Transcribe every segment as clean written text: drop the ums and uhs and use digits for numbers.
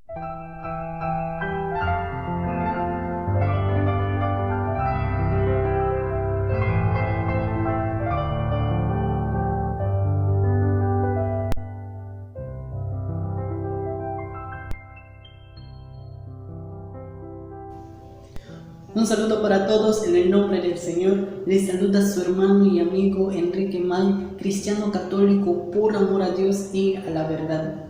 Un saludo para todos en el nombre del Señor. Les saluda su hermano y amigo Enrique May, cristiano católico por amor a Dios y a la verdad.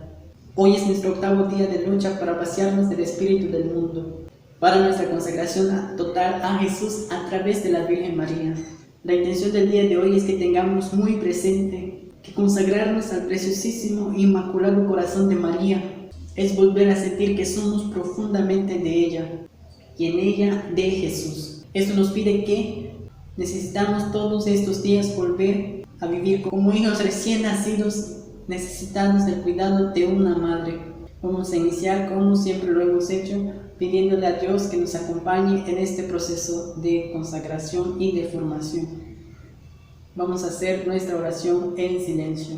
Hoy es nuestro octavo día de lucha para vaciarnos del espíritu del mundo, para nuestra consagración total a Jesús a través de la Virgen María. La intención del día de hoy es que tengamos muy presente que consagrarnos al preciosísimo e inmaculado corazón de María es volver a sentir que somos profundamente de ella y en ella de Jesús. Esto nos pide que necesitamos todos estos días volver a vivir como hijos recién nacidos, necesitados del cuidado de una madre. Vamos a iniciar, como siempre lo hemos hecho, pidiéndole a Dios que nos acompañe en este proceso de consagración y de formación. Vamos a hacer nuestra oración en silencio.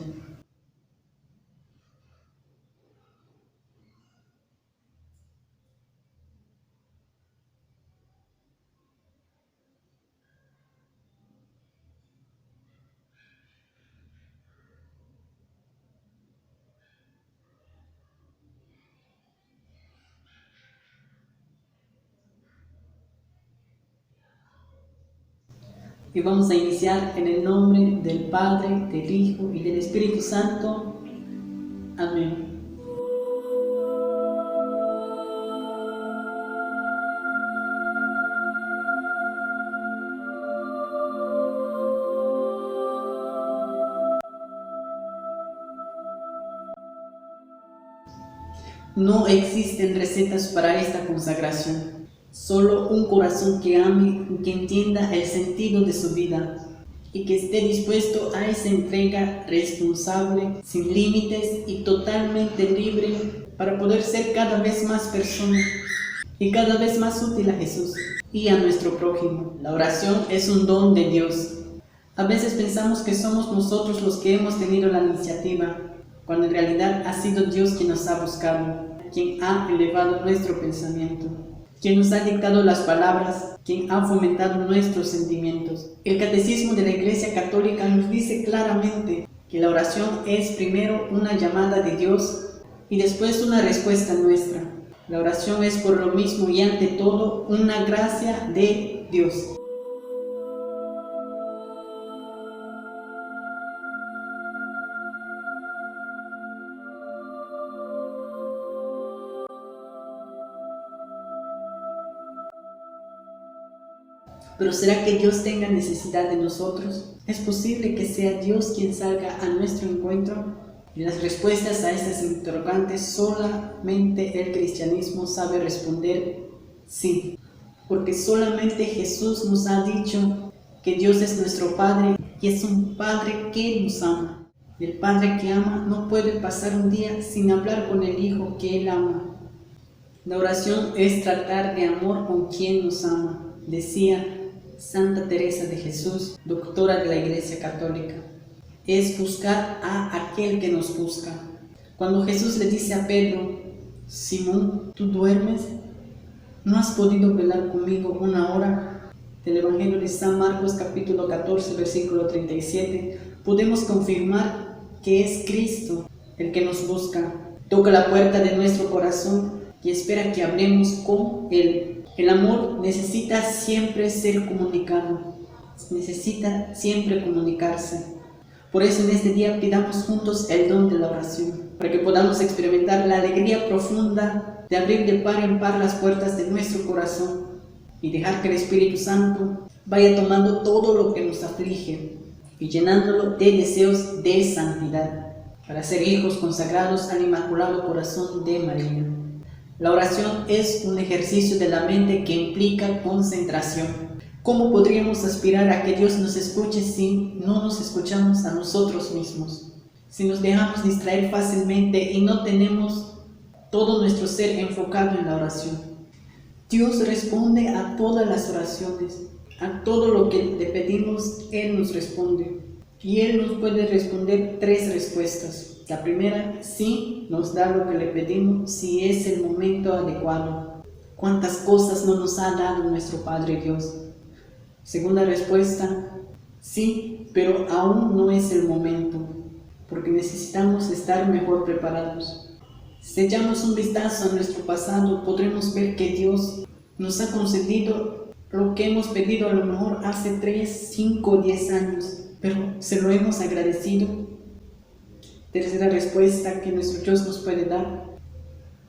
Y vamos a iniciar en el nombre del Padre, del Hijo y del Espíritu Santo. Amén. No existen recetas para esta consagración. Solo un corazón que ame y que entienda el sentido de su vida y que esté dispuesto a esa entrega responsable, sin límites y totalmente libre para poder ser cada vez más persona y cada vez más útil a Jesús y a nuestro prójimo. La oración es un don de Dios. A veces pensamos que somos nosotros los que hemos tenido la iniciativa, cuando en realidad ha sido Dios quien nos ha buscado, quien ha elevado nuestro pensamiento, quien nos ha dictado las palabras, quien ha fomentado nuestros sentimientos. El Catecismo de la Iglesia Católica nos dice claramente que la oración es primero una llamada de Dios y después una respuesta nuestra. La oración es por lo mismo y ante todo una gracia de Dios. ¿Pero será que Dios tenga necesidad de nosotros? ¿Es posible que sea Dios quien salga a nuestro encuentro? Y las respuestas a estas interrogantes solamente el cristianismo sabe responder sí. Porque solamente Jesús nos ha dicho que Dios es nuestro Padre y es un Padre que nos ama. El Padre que ama no puede pasar un día sin hablar con el Hijo que Él ama. La oración es tratar de amor con quien nos ama, decía Santa Teresa de Jesús, doctora de la Iglesia Católica. Es buscar a aquel que nos busca. Cuando Jesús le dice a Pedro: Simón, ¿tú duermes? ¿No has podido velar conmigo una hora? Del Evangelio de San Marcos, capítulo 14, versículo 37, podemos confirmar que es Cristo el que nos busca. Toca la puerta de nuestro corazón y espera que hablemos con Él. El amor necesita siempre ser comunicado, necesita siempre comunicarse. Por eso en este día pidamos juntos el don de la oración, para que podamos experimentar la alegría profunda de abrir de par en par las puertas de nuestro corazón y dejar que el Espíritu Santo vaya tomando todo lo que nos aflige y llenándolo de deseos de santidad, para ser hijos consagrados al Inmaculado Corazón de María. La oración es un ejercicio de la mente que implica concentración. ¿Cómo podríamos aspirar a que Dios nos escuche si no nos escuchamos a nosotros mismos? Si nos dejamos distraer fácilmente y no tenemos todo nuestro ser enfocado en la oración. Dios responde a todas las oraciones, a todo lo que le pedimos, Él nos responde. Y Él nos puede responder 3 respuestas. La primera, sí, nos da lo que le pedimos, si es el momento adecuado. ¿Cuántas cosas no nos ha dado nuestro Padre Dios? Segunda respuesta, sí, pero aún no es el momento, porque necesitamos estar mejor preparados. Si echamos un vistazo a nuestro pasado, podremos ver que Dios nos ha concedido lo que hemos pedido a lo mejor hace 3, 5, 10 años, pero ¿se lo hemos agradecido? Tercera respuesta que nuestro Dios nos puede dar,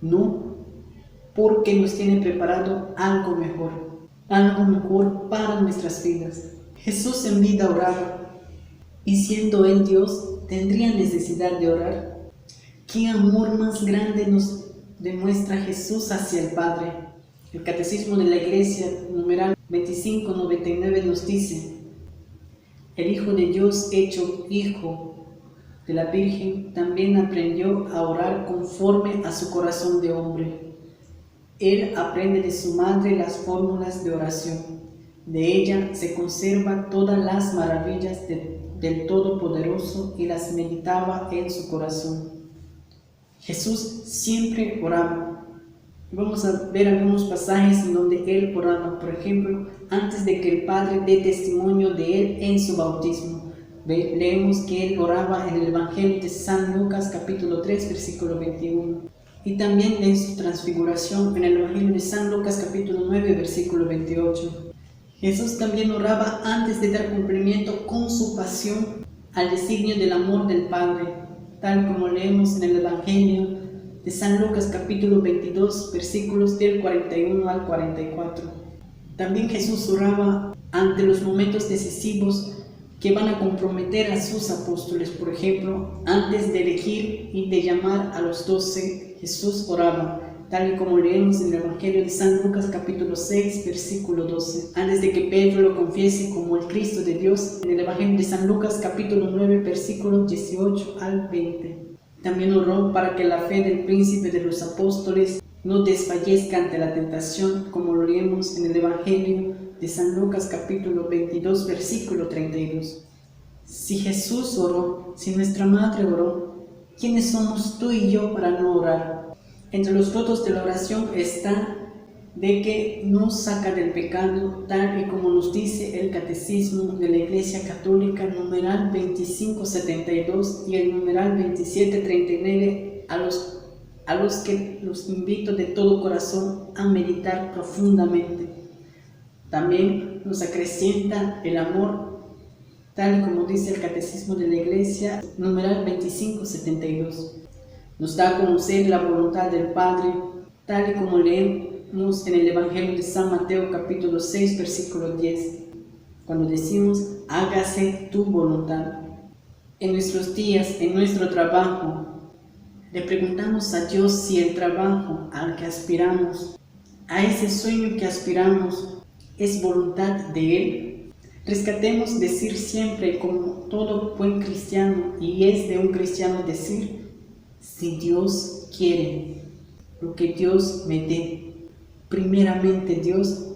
no, porque nos tiene preparado algo mejor para nuestras vidas. Jesús en vida oraba, y siendo Él Dios, ¿tendría necesidad de orar? ¿Qué amor más grande nos demuestra Jesús hacia el Padre? El Catecismo de la Iglesia, numeral 2599, nos dice: el Hijo de Dios hecho Hijo de la Virgen también aprendió a orar conforme a su corazón de hombre. Él aprende de su madre las fórmulas de oración. De ella se conserva todas las maravillas del Todopoderoso y las meditaba en su corazón. Jesús siempre oraba. Vamos a ver algunos pasajes en donde Él oraba. Por ejemplo, antes de que el Padre dé testimonio de Él en su bautismo. Leemos que Él oraba en el Evangelio de San Lucas capítulo 3, versículo 21. Y también en su transfiguración en el Evangelio de San Lucas capítulo 9, versículo 28. Jesús también oraba antes de dar cumplimiento con su pasión al designio del amor del Padre, tal como leemos en el Evangelio de San Lucas capítulo 22, versículos del 41 al 44. También Jesús oraba ante los momentos decisivos que van a comprometer a sus apóstoles. Por ejemplo, antes de elegir y de llamar a los 12, Jesús oraba, tal y como leemos en el Evangelio de San Lucas capítulo 6, versículo 12, antes de que Pedro lo confiese como el Cristo de Dios, en el Evangelio de San Lucas capítulo 9, versículos 18 al 20. También oró para que la fe del príncipe de los apóstoles no desfallezca ante la tentación, como lo leemos en el Evangelio de San Lucas capítulo 22, versículo 32. Si Jesús oró, si nuestra madre oró, ¿quiénes somos tú y yo para no orar? Entre los frutos de la oración está de que nos saca del pecado, tal y como nos dice el Catecismo de la Iglesia Católica, numeral 2572 y el numeral 2739, a los que los invito de todo corazón a meditar profundamente. También nos acrecienta el amor, tal y como dice el Catecismo de la Iglesia, numeral 2572. Nos da a conocer la voluntad del Padre, tal y como leemos en el Evangelio de San Mateo capítulo 6, versículo 10, cuando decimos, hágase tu voluntad. En nuestros días, en nuestro trabajo, le preguntamos a Dios si el trabajo al que aspiramos, a ese sueño que aspiramos, es voluntad de Él. Rescatemos decir siempre, como todo buen cristiano, y es de un cristiano decir, si Dios quiere, lo que Dios me dé, primeramente Dios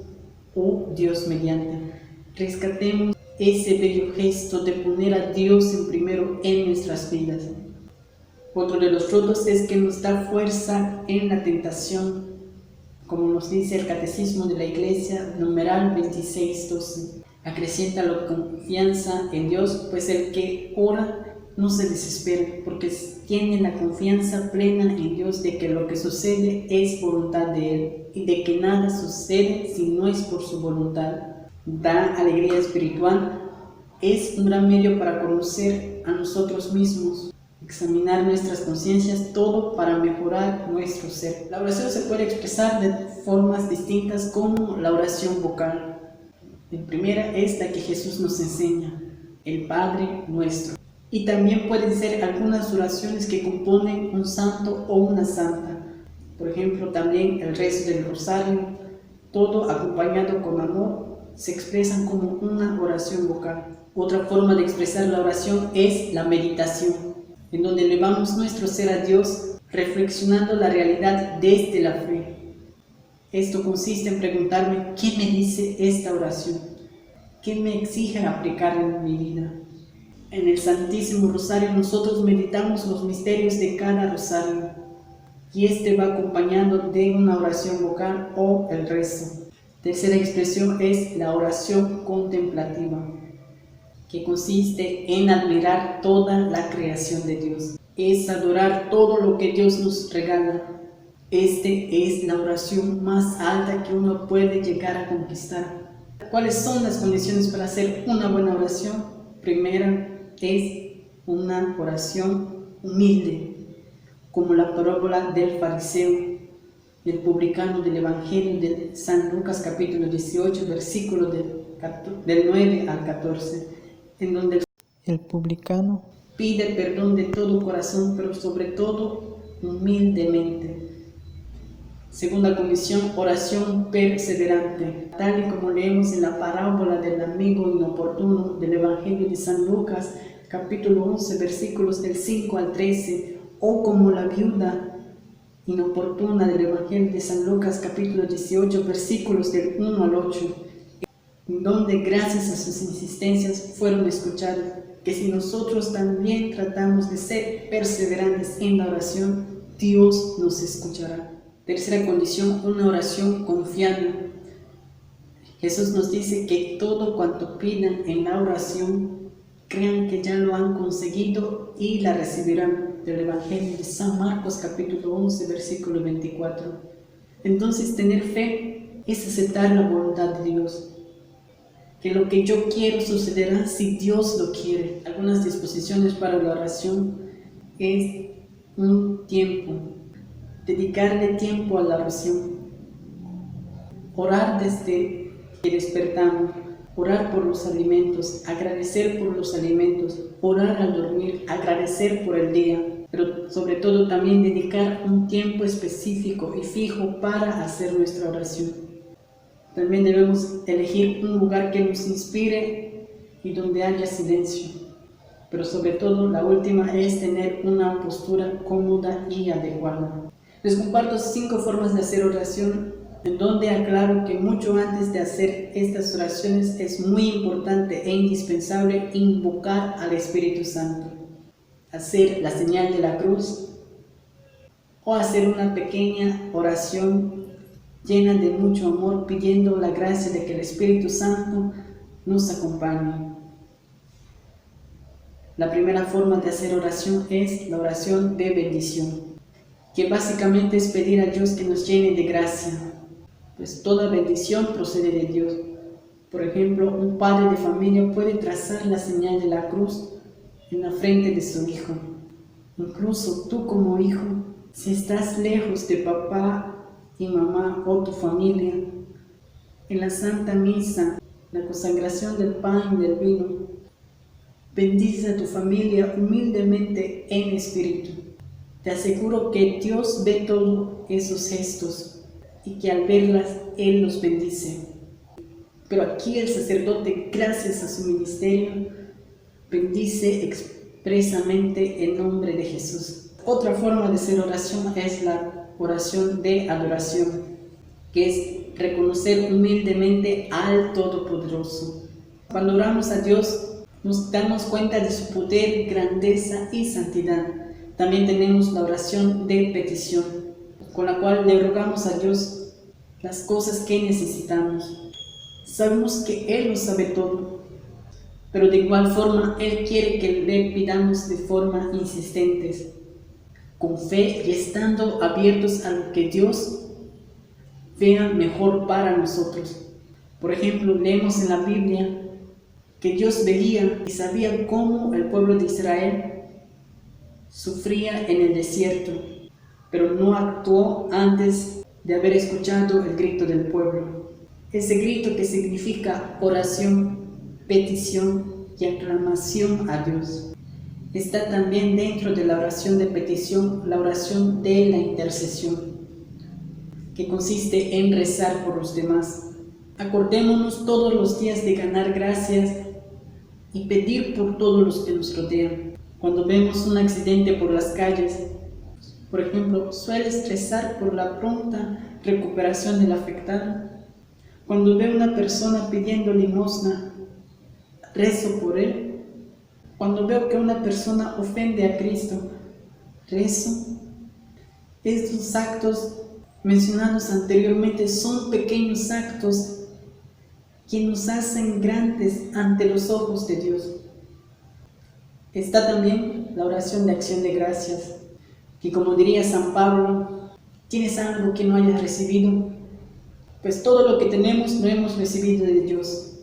o Dios mediante. Rescatemos ese bello gesto de poner a Dios en primero en nuestras vidas. Otro de los frutos es que nos da fuerza en la tentación, como nos dice el Catecismo de la Iglesia, numeral 2612. Acrecienta la confianza en Dios, pues el que ora no se desespera, porque tiene la confianza plena en Dios de que lo que sucede es voluntad de Él y de que nada sucede si no es por su voluntad. Da alegría espiritual, es un gran medio para conocer a nosotros mismos, examinar nuestras conciencias, todo para mejorar nuestro ser. La oración se puede expresar de formas distintas, como la oración vocal. La primera es la que Jesús nos enseña, el Padre Nuestro. Y también pueden ser algunas oraciones que componen un santo o una santa. Por ejemplo, también el rezo del rosario, todo acompañado con amor, se expresan como una oración vocal. Otra forma de expresar la oración es la meditación, en donde elevamos nuestro ser a Dios, reflexionando la realidad desde la fe. Esto consiste en preguntarme, ¿qué me dice esta oración? ¿Qué me exige aplicar en mi vida? En el Santísimo Rosario nosotros meditamos los misterios de cada rosario y este va acompañado de una oración vocal o el rezo. Tercera expresión es la oración contemplativa, que consiste en admirar toda la creación de Dios. Es adorar todo lo que Dios nos regala. Es la oración más alta que uno puede llegar a conquistar. ¿Cuáles son las condiciones para hacer una buena oración? Primera es una oración humilde, como la parábola del fariseo, del publicano del Evangelio de San Lucas capítulo 18, versículo del 9 al 14, en donde el publicano pide perdón de todo corazón, pero sobre todo humildemente. Segunda condición, oración perseverante, tal y como leemos en la parábola del amigo inoportuno del Evangelio de San Lucas, capítulo 11, versículos del 5 al 13, o como la viuda inoportuna del Evangelio de San Lucas, capítulo 18, versículos del 1 al 8, donde gracias a sus insistencias fueron escuchados. Que si nosotros también tratamos de ser perseverantes en la oración, Dios nos escuchará. Tercera condición, una oración confiada. Jesús nos dice que todo cuanto pidan en la oración, crean que ya lo han conseguido y la recibirán. Del Evangelio de San Marcos capítulo 11, versículo 24. Entonces tener fe es aceptar la voluntad de Dios. Que lo que yo quiero sucederá si Dios lo quiere. Algunas disposiciones para la oración es un tiempo. Dedicarle tiempo a la oración. Orar desde que despertamos. Orar por los alimentos. Agradecer por los alimentos. Orar al dormir. Agradecer por el día. Pero sobre todo también dedicar un tiempo específico y fijo para hacer nuestra oración. También debemos elegir un lugar que nos inspire y donde haya silencio. Pero sobre todo la última es tener una postura cómoda y adecuada. Les comparto 5 formas de hacer oración, en donde aclaro que mucho antes de hacer estas oraciones es muy importante e indispensable invocar al Espíritu Santo. Hacer la señal de la cruz o hacer una pequeña oración llena de mucho amor, pidiendo la gracia de que el Espíritu Santo nos acompañe. La primera forma de hacer oración es la oración de bendición, que básicamente es pedir a Dios que nos llene de gracia, pues toda bendición procede de Dios. Por ejemplo, un padre de familia puede trazar la señal de la cruz en la frente de su hijo. Incluso tú como hijo, si estás lejos de papá y mamá o tu familia, en la Santa Misa, la consagración del pan y del vino, bendice a tu familia humildemente en espíritu. Te aseguro que Dios ve todos esos gestos y que al verlas Él los bendice. Pero aquí el sacerdote, gracias a su ministerio, bendice expresamente en nombre de Jesús. Otra forma de hacer oración es la oración de adoración, que es reconocer humildemente al Todopoderoso. Cuando oramos a Dios, nos damos cuenta de su poder, grandeza y santidad. También tenemos la oración de petición, con la cual le rogamos a Dios las cosas que necesitamos. Sabemos que Él lo sabe todo, pero de igual forma Él quiere que le pidamos de forma insistente, con fe y estando abiertos a lo que Dios vea mejor para nosotros. Por ejemplo, leemos en la Biblia que Dios veía y sabía cómo el pueblo de Israel sufría en el desierto, pero no actuó antes de haber escuchado el grito del pueblo. Ese grito que significa oración, petición y aclamación a Dios. Está también dentro de la oración de petición la oración de la intercesión, que consiste en rezar por los demás. Acordémonos todos los días de ganar gracias y pedir por todos los que nos rodean. Cuando vemos un accidente por las calles, por ejemplo, ¿sueles rezar por la pronta recuperación del afectado? Cuando veo una persona pidiendo limosna, ¿rezo por él? Cuando veo que una persona ofende a Cristo, rezo. Estos actos mencionados anteriormente son pequeños actos que nos hacen grandes ante los ojos de Dios. Está también la oración de acción de gracias, que como diría San Pablo, ¿tienes algo que no hayas recibido? Pues todo lo que tenemos lo hemos recibido de Dios.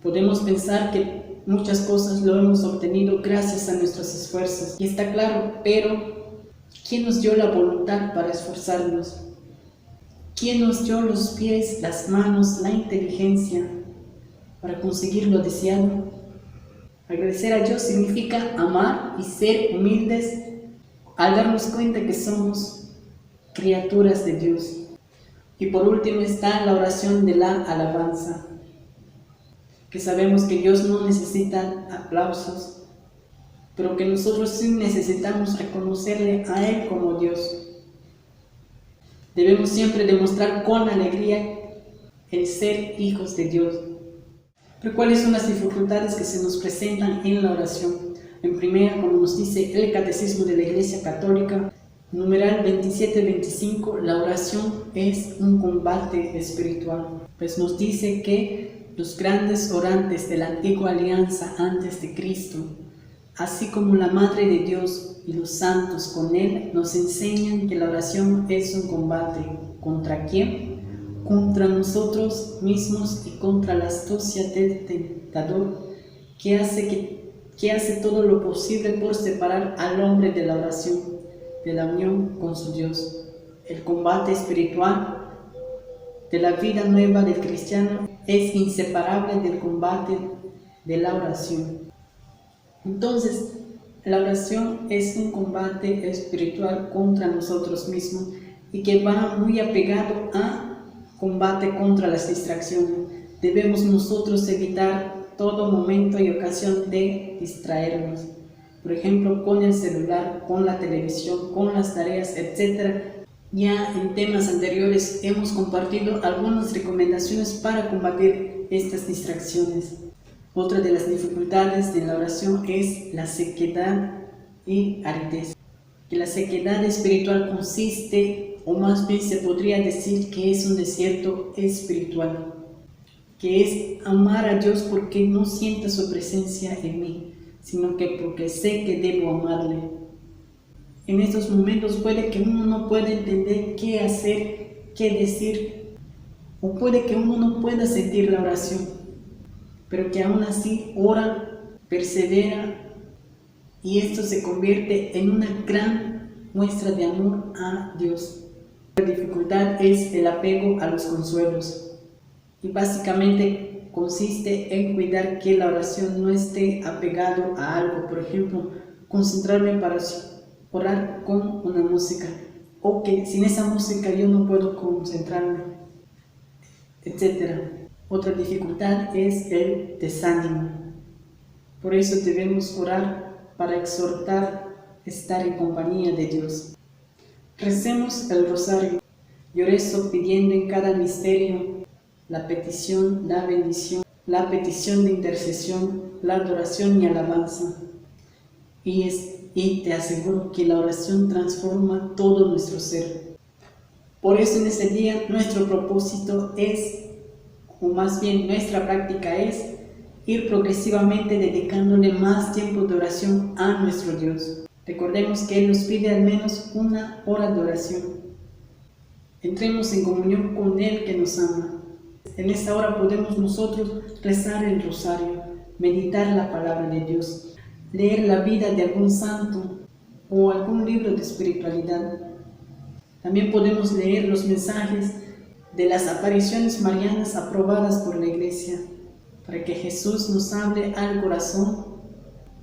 Podemos pensar que muchas cosas lo hemos obtenido gracias a nuestros esfuerzos, y está claro, pero ¿quién nos dio la voluntad para esforzarnos? ¿Quién nos dio los pies, las manos, la inteligencia para conseguir lo deseado? Agradecer a Dios significa amar y ser humildes al darnos cuenta que somos criaturas de Dios. Y por último está la oración de la alabanza, que sabemos que Dios no necesita aplausos, pero que nosotros sí necesitamos reconocerle a Él como Dios. Debemos siempre demostrar con alegría el ser hijos de Dios. Pero ¿cuáles son las dificultades que se nos presentan en la oración? En primera, como nos dice el Catecismo de la Iglesia Católica, numeral 27-25, la oración es un combate espiritual. Pues nos dice que los grandes orantes de la antigua alianza antes de Cristo, así como la Madre de Dios y los santos con Él, nos enseñan que la oración es un combate. ¿Contra quién? Contra nosotros mismos y contra la astucia del tentador, que hace todo lo posible por separar al hombre de la oración, de la unión con su Dios. El combate espiritual de la vida nueva del cristiano es inseparable del combate de la oración. Entonces, la oración es un combate espiritual contra nosotros mismos y que va muy apegado a combate contra las distracciones. Debemos nosotros evitar todo momento y ocasión de distraernos. Por ejemplo, con el celular, con la televisión, con las tareas, etc. Ya en temas anteriores hemos compartido algunas recomendaciones para combatir estas distracciones. Otra de las dificultades de la oración es la sequedad y aridez. Que la sequedad espiritual consiste, o más bien se podría decir que es un desierto espiritual, que es amar a Dios porque no sienta su presencia en mí, sino que porque sé que debo amarle. En estos momentos puede que uno no pueda entender qué hacer, qué decir, o puede que uno no pueda sentir la oración, pero que aún así ora, persevera, y esto se convierte en una gran muestra de amor a Dios. La dificultad es el apego a los consuelos, y básicamente consiste en cuidar que la oración no esté apegado a algo. Por ejemplo, concentrarme para orar con una música, o que sin esa música yo no puedo concentrarme, etc. Otra dificultad es el desánimo. Por eso debemos orar para exhortar, estar en compañía de Dios. Recemos el rosario. Yo rezo pidiendo en cada misterio la petición, la bendición, la petición de intercesión, la adoración y alabanza. Y te aseguro que la oración transforma todo nuestro ser. Por eso en este día nuestro propósito es, o más bien nuestra práctica es, ir progresivamente dedicándole más tiempo de oración a nuestro Dios. Recordemos que Él nos pide al menos 1 hora de oración. Entremos en comunión con Él que nos ama. En esta hora podemos nosotros rezar el rosario, meditar la palabra de Dios, leer la vida de algún santo o algún libro de espiritualidad. También podemos leer los mensajes de las apariciones marianas aprobadas por la Iglesia, para que Jesús nos hable al corazón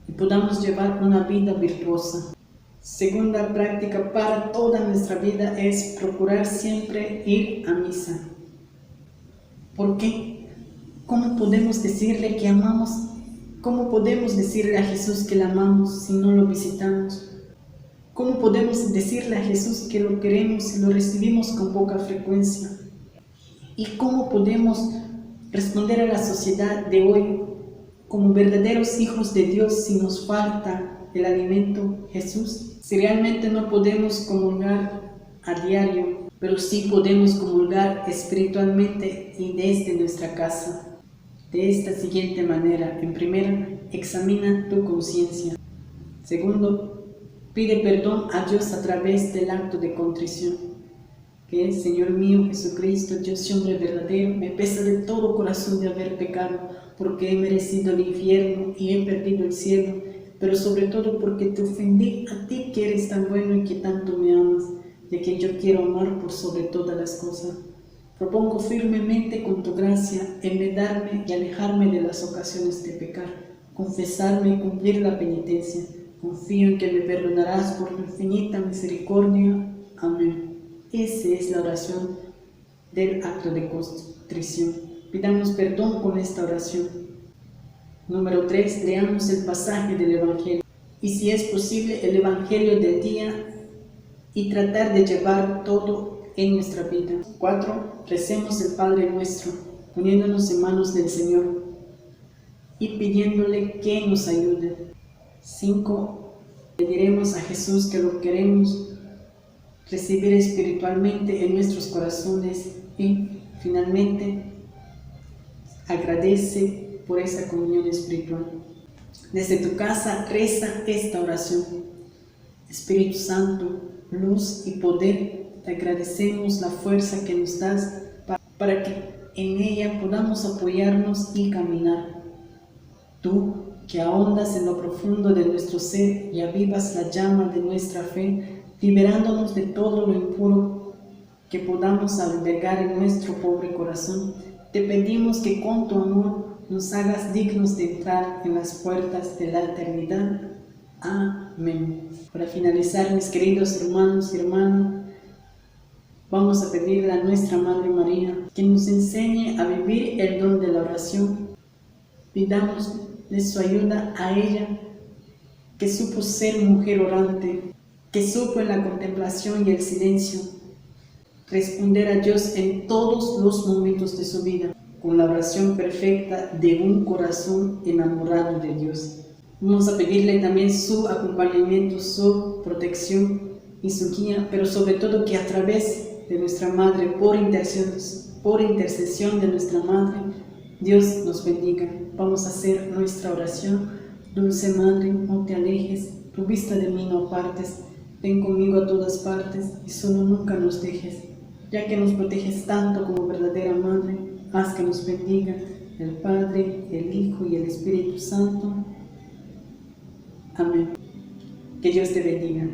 y podamos llevar una vida virtuosa. Segunda práctica para toda nuestra vida es procurar siempre ir a misa. ¿Por qué? ¿Cómo podemos decirle que amamos? ¿Cómo podemos decirle a Jesús que le amamos si no lo visitamos? ¿Cómo podemos decirle a Jesús que lo queremos si lo recibimos con poca frecuencia? ¿Y cómo podemos responder a la sociedad de hoy como verdaderos hijos de Dios si nos falta el alimento Jesús? Si realmente no podemos comulgar a diario, pero sí podemos comulgar espiritualmente y desde nuestra casa. De esta siguiente manera: en primera, examina tu conciencia. Segundo, pide perdón a Dios a través del acto de contrición, que es: Señor mío Jesucristo, Dios y hombre verdadero, me pesa de todo corazón de haber pecado, porque he merecido el infierno y he perdido el cielo, pero sobre todo porque te ofendí a ti, que eres tan bueno y que tanto me amas, y a quien yo quiero amar por sobre todas las cosas. Propongo firmemente con tu gracia enmendarme y alejarme de las ocasiones de pecar, confesarme y cumplir la penitencia. Confío en que me perdonarás por tu infinita misericordia. Amén. Esa es la oración del acto de contrición. Pidamos perdón con esta oración. Número 3. Leamos el pasaje del Evangelio. Y si es posible, el Evangelio del día, y tratar de llevar todo en nuestra vida. 4. Recemos el Padre Nuestro, poniéndonos en manos del Señor y pidiéndole que nos ayude. 5. Pediremos a Jesús que lo queremos recibir espiritualmente en nuestros corazones. Y finalmente, agradece por esa comunión espiritual. Desde tu casa reza esta oración: Espíritu Santo, luz y poder, te agradecemos la fuerza que nos das para que en ella podamos apoyarnos y caminar. Tú, que ahondas en lo profundo de nuestro ser y avivas la llama de nuestra fe, liberándonos de todo lo impuro que podamos albergar en nuestro pobre corazón, te pedimos que con tu amor nos hagas dignos de entrar en las puertas de la eternidad. Amén. Para finalizar, mis queridos hermanos y hermanas, vamos a pedirle a nuestra Madre María que nos enseñe a vivir el don de la oración. Pidamos de su ayuda a ella, que supo ser mujer orante, que supo en la contemplación y el silencio responder a Dios en todos los momentos de su vida, con la oración perfecta de un corazón enamorado de Dios. Vamos a pedirle también su acompañamiento, su protección y su guía, pero sobre todo que a través de nuestra Madre, por intercesión de nuestra Madre, Dios nos bendiga. Vamos a hacer nuestra oración. Dulce Madre, no te alejes, tu vista de mí no apartes, ven conmigo a todas partes y solo nunca nos dejes. Ya que nos proteges tanto como verdadera Madre, haz que nos bendiga el Padre, el Hijo y el Espíritu Santo. Amén. Que Dios te bendiga.